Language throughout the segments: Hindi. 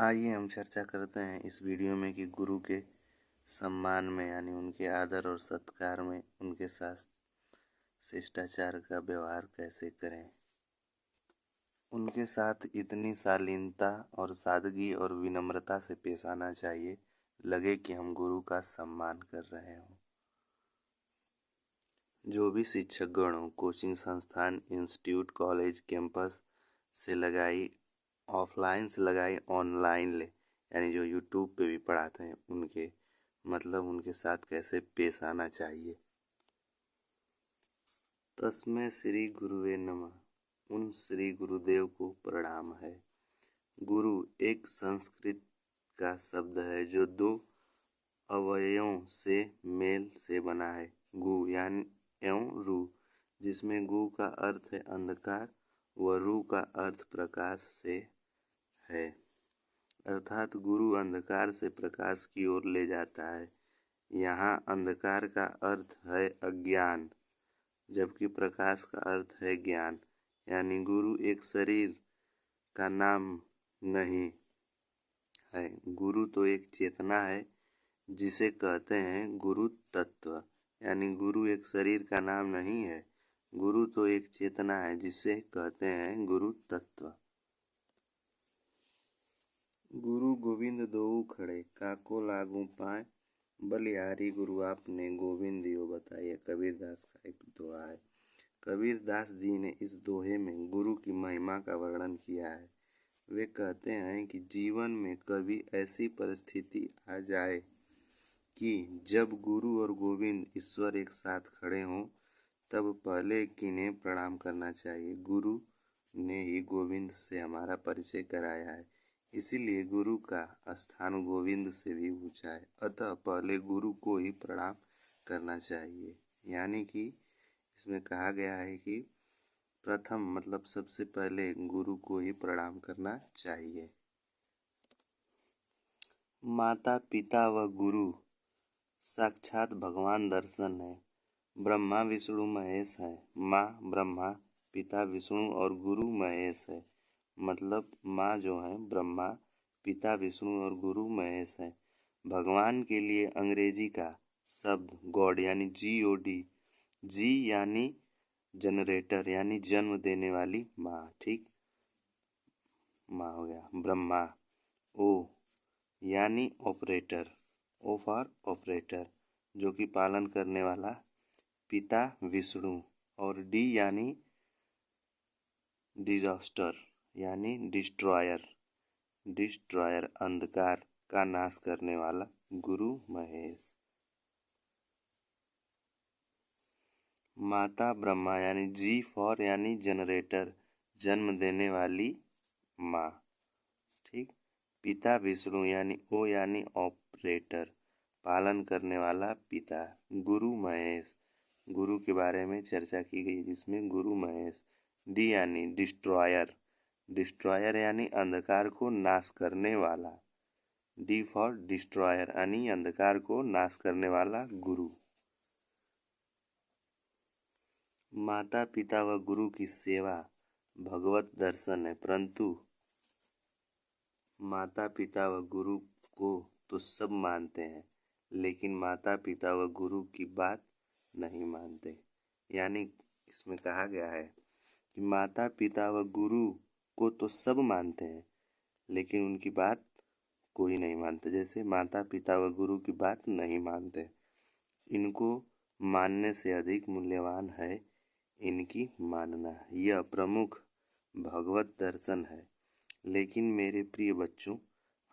आइए हम चर्चा करते हैं इस वीडियो में कि गुरु के सम्मान में यानी उनके आदर और सत्कार में उनके साथ शिष्टाचार का व्यवहार कैसे करें। उनके साथ इतनी शालीनता और सादगी और विनम्रता से पेश आना चाहिए, लगे कि हम गुरु का सम्मान कर रहे हों। जो भी शिक्षकगण हो, कोचिंग संस्थान, इंस्टीट्यूट, कॉलेज, कैंपस से लगाई, ऑफलाइन से लगाई ऑनलाइन ले, यानी जो यूट्यूब पे भी पढ़ाते हैं उनके साथ कैसे पेश आना चाहिए। तस्मै श्री गुरुवे नमः, उन श्री गुरुदेव को प्रणाम है। गुरु एक संस्कृत का शब्द है जो दो अवयवों से मेल से बना है, गु यानी एवं रू, जिसमें गु का अर्थ है अंधकार व रू का अर्थ प्रकाश से है, अर्थात गुरु अंधकार से प्रकाश की ओर ले जाता है। यहाँ अंधकार का अर्थ है अज्ञान, जबकि प्रकाश का अर्थ है ज्ञान। यानी गुरु एक शरीर का नाम नहीं है, गुरु तो एक चेतना है जिसे कहते हैं गुरु तत्व। यानी गुरु एक शरीर का नाम नहीं है, गुरु तो एक चेतना है जिसे कहते हैं गुरु तत्व। गुरु गोविंद दोऊ खड़े, काको लागू पाए, बलिहारी गुरु आपने गोविंद दियो बताइए। कबीरदास का एक दोहा है। कबीरदास जी ने इस दोहे में गुरु की महिमा का वर्णन किया है। वे कहते हैं कि जीवन में कभी ऐसी परिस्थिति आ जाए कि जब गुरु और गोविंद ईश्वर एक साथ खड़े हों, तब पहले किन्हें प्रणाम करना चाहिए। गुरु ने ही गोविंद से हमारा परिचय कराया है, इसीलिए गुरु का स्थान गोविंद से भी ऊंचा है। अतः पहले गुरु को ही प्रणाम करना चाहिए। यानी कि इसमें कहा गया है कि प्रथम मतलब सबसे पहले गुरु को ही प्रणाम करना चाहिए। माता पिता व गुरु साक्षात भगवान दर्शन है। ब्रह्मा विष्णु महेश है। माँ ब्रह्मा, पिता विष्णु और गुरु महेश है। मतलब माँ जो है ब्रह्मा, पिता विष्णु और गुरु महेश है। भगवान के लिए अंग्रेजी का शब्द गॉड यानी GOD, जी यानी जनरेटर यानी जन्म देने वाली माँ, ठीक, माँ हो गया। ब्रह्मा, ओ यानी ऑपरेटर, ओ फॉर ऑपरेटर, जो कि पालन करने वाला। पिता विष्णु और डी यानी डिजास्टर यानी डिस्ट्रॉयर, डिस्ट्रॉयर अंधकार का नाश करने वाला गुरु महेश। माता ब्रह्मा यानी जी फॉर यानी जनरेटर, जन्म देने वाली माँ, ठीक। पिता विष्णु यानी ओ यानी ऑपरेटर, पालन करने वाला पिता। गुरु महेश, गुरु के बारे में चर्चा की गई जिसमें गुरु महेश। डी यानी डिस्ट्रॉयर, डिस्ट्रॉयर यानी अंधकार को नाश करने वाला। डी फॉर डिस्ट्रॉयर यानी अंधकार को नाश करने वाला गुरु। माता पिता व गुरु की सेवा भगवत दर्शन है, परंतु माता पिता व गुरु को तो सब मानते हैं, लेकिन माता पिता व गुरु की बात नहीं मानते। यानी इसमें कहा गया है कि माता पिता व गुरु को तो सब मानते हैं, लेकिन उनकी बात कोई नहीं मानते। जैसे माता पिता व गुरु की बात नहीं मानते, इनको मानने से अधिक मूल्यवान है इनकी मानना। यह प्रमुख भगवत दर्शन है। लेकिन मेरे प्रिय बच्चों,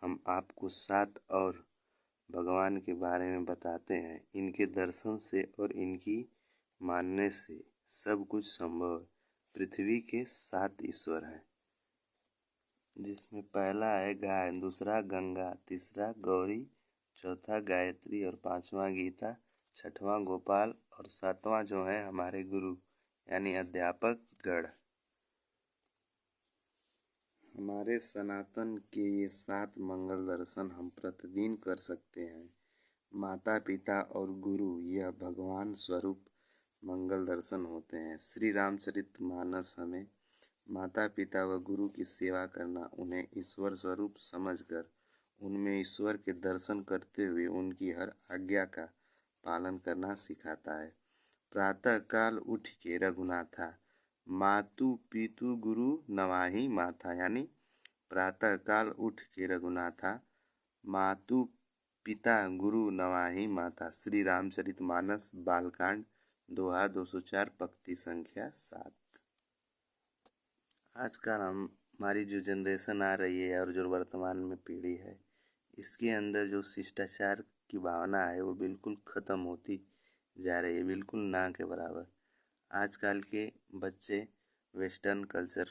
हम आपको 7 और भगवान के बारे में बताते हैं। इनके दर्शन से और इनकी मानने से सब कुछ संभव है। पृथ्वी के 7 ईश्वर हैं, जिसमें पहला है गाय, दूसरा गंगा, तीसरा गौरी, चौथा गायत्री और पांचवा गीता, छठवां गोपाल और सातवां जो है हमारे गुरु यानी अध्यापक गण। हमारे सनातन के ये 7 मंगल दर्शन हम प्रतिदिन कर सकते हैं। माता पिता और गुरु यह भगवान स्वरूप मंगल दर्शन होते हैं। श्री रामचरितमानस हमें माता पिता व गुरु की सेवा करना उन्हें ईश्वर स्वरूप समझकर उनमें ईश्वर के दर्शन करते हुए उनकी हर आज्ञा का पालन करना सिखाता है। प्रातः काल उठ के रघुनाथा, मातु पितु गुरु नवाहि माथा, यानी प्रातः काल उठ के रघुनाथा, मातु पिता गुरु नवाहि माता। श्री रामचरितमानस बालकांड दोहा 204 पंक्ति संख्या 7। आजकल हमारी जो जनरेशन आ रही है और जो वर्तमान में पीढ़ी है, इसके अंदर जो शिष्टाचार की भावना है वो बिल्कुल ख़त्म होती जा रही है, बिल्कुल ना के बराबर। आजकल के बच्चे वेस्टर्न कल्चर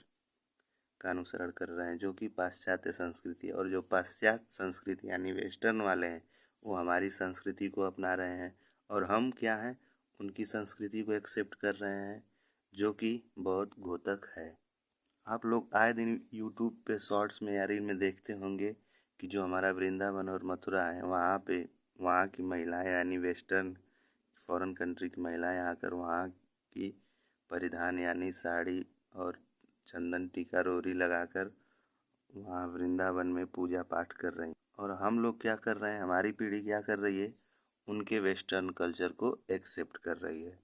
का अनुसरण कर रहे हैं, जो कि पाश्चात्य संस्कृति, और जो पाश्चात्य संस्कृति यानी वेस्टर्न वाले हैं वो हमारी संस्कृति को अपना रहे हैं, और हम क्या हैं, उनकी संस्कृति को एक्सेप्ट कर रहे हैं, जो कि बहुत घातक है। आप लोग आए दिन यूट्यूब पे शॉर्ट्स में या रील में देखते होंगे कि जो हमारा वृंदावन और मथुरा है, वहाँ पे वहाँ की महिलाएं यानी वेस्टर्न फॉरेन कंट्री की महिलाएं आकर वहाँ की परिधान यानी साड़ी और चंदन टीका रोरी लगाकर वहाँ वृंदावन में पूजा पाठ कर रही हैं। और हम लोग क्या कर रहे हैं, हमारी पीढ़ी क्या कर रही है, उनके वेस्टर्न कल्चर को एक्सेप्ट कर रही है।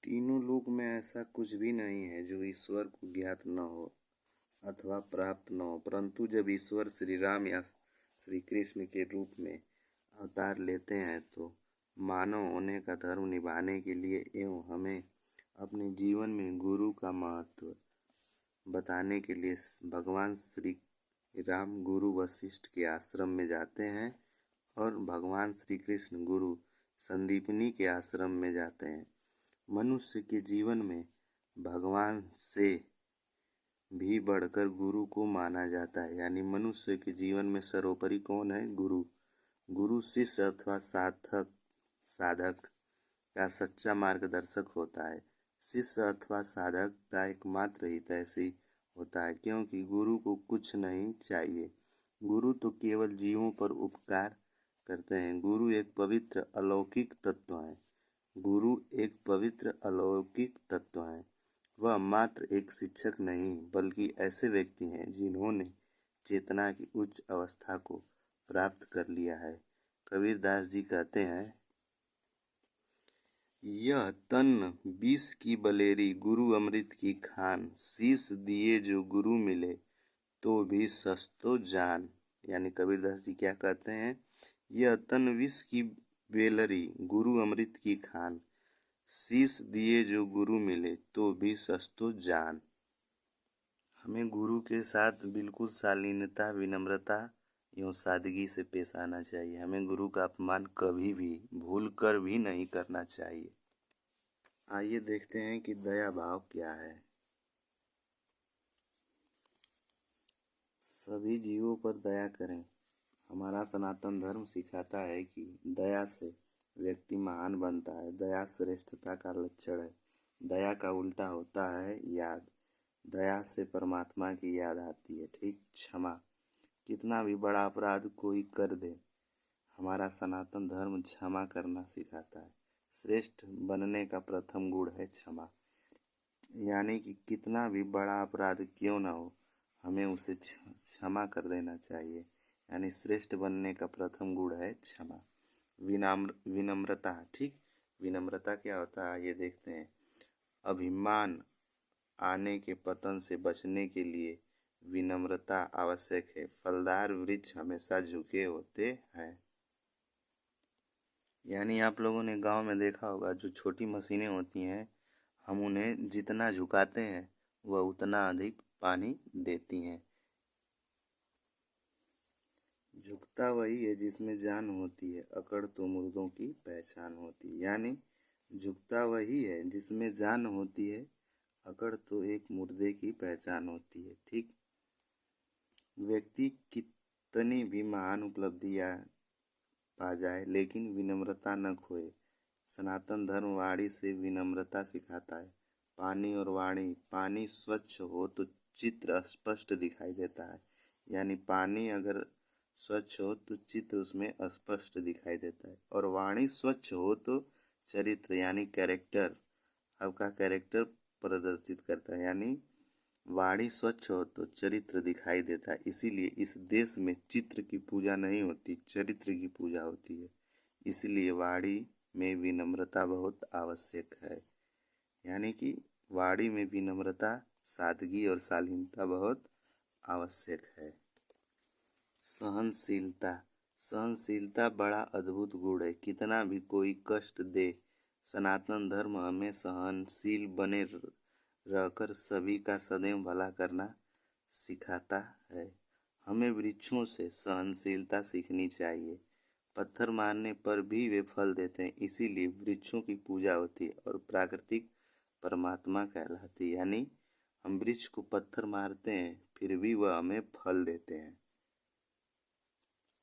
तीनों लोक में ऐसा कुछ भी नहीं है जो ईश्वर को ज्ञात न हो अथवा प्राप्त न हो, परंतु जब ईश्वर श्री राम या श्री कृष्ण के रूप में अवतार लेते हैं तो मानव होने का धर्म निभाने के लिए एवं हमें अपने जीवन में गुरु का महत्व बताने के लिए भगवान श्री राम गुरु वशिष्ठ के आश्रम में जाते हैं और भगवान श्री कृष्ण गुरु संदीपनी के आश्रम में जाते हैं। मनुष्य के जीवन में भगवान से भी बढ़कर गुरु को माना जाता है, यानी मनुष्य के जीवन में सर्वोपरि कौन है, गुरु। गुरु शिष्य अथवा साधक का सच्चा मार्गदर्शक होता है। शिष्य अथवा साधक का एकमात्र हितैषी होता है, क्योंकि गुरु को कुछ नहीं चाहिए। गुरु तो केवल जीवों पर उपकार करते हैं। गुरु एक पवित्र अलौकिक तत्व है। गुरु एक पवित्र अलौकिक तत्व है। वह मात्र एक शिक्षक नहीं बल्कि ऐसे व्यक्ति हैं जिन्होंने चेतना की उच्च अवस्था को प्राप्त कर लिया है। कबीरदास जी कहते हैं, यह तन विष की बलेरी गुरु अमृत की खान, शीश दिए जो गुरु मिले तो भी सस्तो जान। यानी कबीरदास जी क्या कहते हैं, यह तन विष की बेलरी गुरु अमृत की खान, शीश दिए जो गुरु मिले तो भी सस्तो जान। हमें गुरु के साथ बिल्कुल शालीनता, विनम्रता एवं सादगी से पेश आना चाहिए। हमें गुरु का अपमान कभी भी भूल कर भी नहीं करना चाहिए। आइए देखते हैं कि दया भाव क्या है। सभी जीवों पर दया करें। हमारा सनातन धर्म सिखाता है कि दया से व्यक्ति महान बनता है। दया श्रेष्ठता का लक्षण है। दया का उल्टा होता है याद। दया से परमात्मा की याद आती है। ठीक, क्षमा। कितना भी बड़ा अपराध कोई कर दे, हमारा सनातन धर्म क्षमा करना सिखाता है। श्रेष्ठ बनने का प्रथम गुण है क्षमा, यानी कि कितना भी बड़ा अपराध क्यों ना हो, हमें उसे क्षमा कर देना चाहिए। यानी श्रेष्ठ बनने का प्रथम गुण है क्षमा। विनम्रता। ठीक, विनम्रता क्या होता है ये देखते हैं। अभिमान आने के पतन से बचने के लिए विनम्रता आवश्यक है। फलदार वृक्ष हमेशा झुके होते हैं। यानी आप लोगों ने गांव में देखा होगा, जो छोटी मशीनें होती हैं, हम उन्हें जितना झुकाते हैं वह उतना अधिक पानी देती हैं। झुकता वही है जिसमें जान होती है, अकड़ तो मुर्दों की पहचान होती है। यानी झुकता वही है जिसमें जान होती है, अकड़ तो एक मुर्दे की पहचान होती है। ठीक, व्यक्ति कितनी भी महान उपलब्धियां पा जाए लेकिन विनम्रता न खोए। सनातन धर्म वाणी से विनम्रता सिखाता है। पानी और वाणी। पानी स्वच्छ हो तो चित्र स्पष्ट दिखाई देता है। यानी पानी अगर स्वच्छ हो तो चित्र उसमें स्पष्ट दिखाई देता है, और वाणी स्वच्छ हो तो चरित्र यानी कैरेक्टर, आपका कैरेक्टर प्रदर्शित करता है। यानी वाणी स्वच्छ हो तो चरित्र दिखाई देता है। इसीलिए इस देश में चित्र की पूजा नहीं होती, चरित्र की पूजा होती है। इसलिए वाणी में विनम्रता बहुत आवश्यक है। यानी कि वाणी में विनम्रता, सादगी और शालीनता बहुत आवश्यक है। सहनशीलता। सहनशीलता बड़ा अद्भुत गुण है। कितना भी कोई कष्ट दे, सनातन धर्म हमें सहनशील बने रहकर सभी का सदैव भला करना सिखाता है। हमें वृक्षों से सहनशीलता सीखनी चाहिए। पत्थर मारने पर भी वे फल देते हैं, इसीलिए वृक्षों की पूजा होती है और प्राकृतिक परमात्मा कहलाती है। यानी हम वृक्ष को पत्थर मारते हैं फिर भी वह हमें फल देते हैं।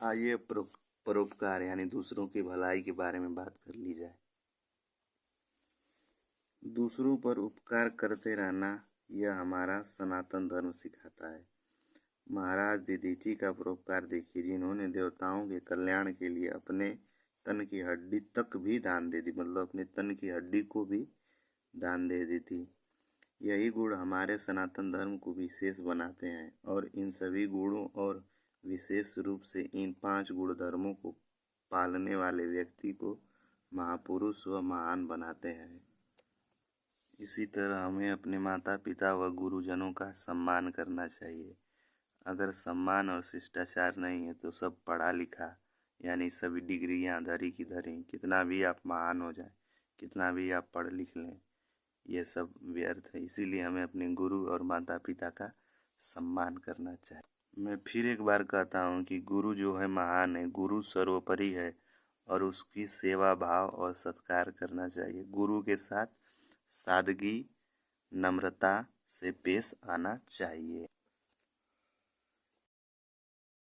आइए परोपकार यानी दूसरों की भलाई के बारे में बात कर ली जाए। दूसरों पर उपकार करते रहना यह हमारा सनातन धर्म सिखाता है। महाराज दधीची का परोपकार देखिए, जिन्होंने देवताओं के कल्याण के लिए अपने तन की हड्डी तक भी दान दे दी, मतलब अपने तन की हड्डी को भी दान दे दी थी। यही गुण हमारे सनातन धर्म को विशेष बनाते हैं और इन सभी गुणों और विशेष रूप से इन 5 गुण धर्मों को पालने वाले व्यक्ति को महापुरुष व महान बनाते हैं। इसी तरह हमें अपने माता पिता व गुरुजनों का सम्मान करना चाहिए। अगर सम्मान और शिष्टाचार नहीं है तो सब पढ़ा लिखा यानी सभी डिग्रियां धरी की धरी, कितना भी आप महान हो जाए, कितना भी आप पढ़ लिख लें, ये सब व्यर्थ है। इसीलिए हमें अपने गुरु और माता पिता का सम्मान करना चाहिए। मैं फिर एक बार कहता हूँ कि गुरु जो है महान है, गुरु सर्वोपरि है और उसकी सेवा भाव और सत्कार करना चाहिए। गुरु के साथ सादगी, नम्रता से पेश आना चाहिए।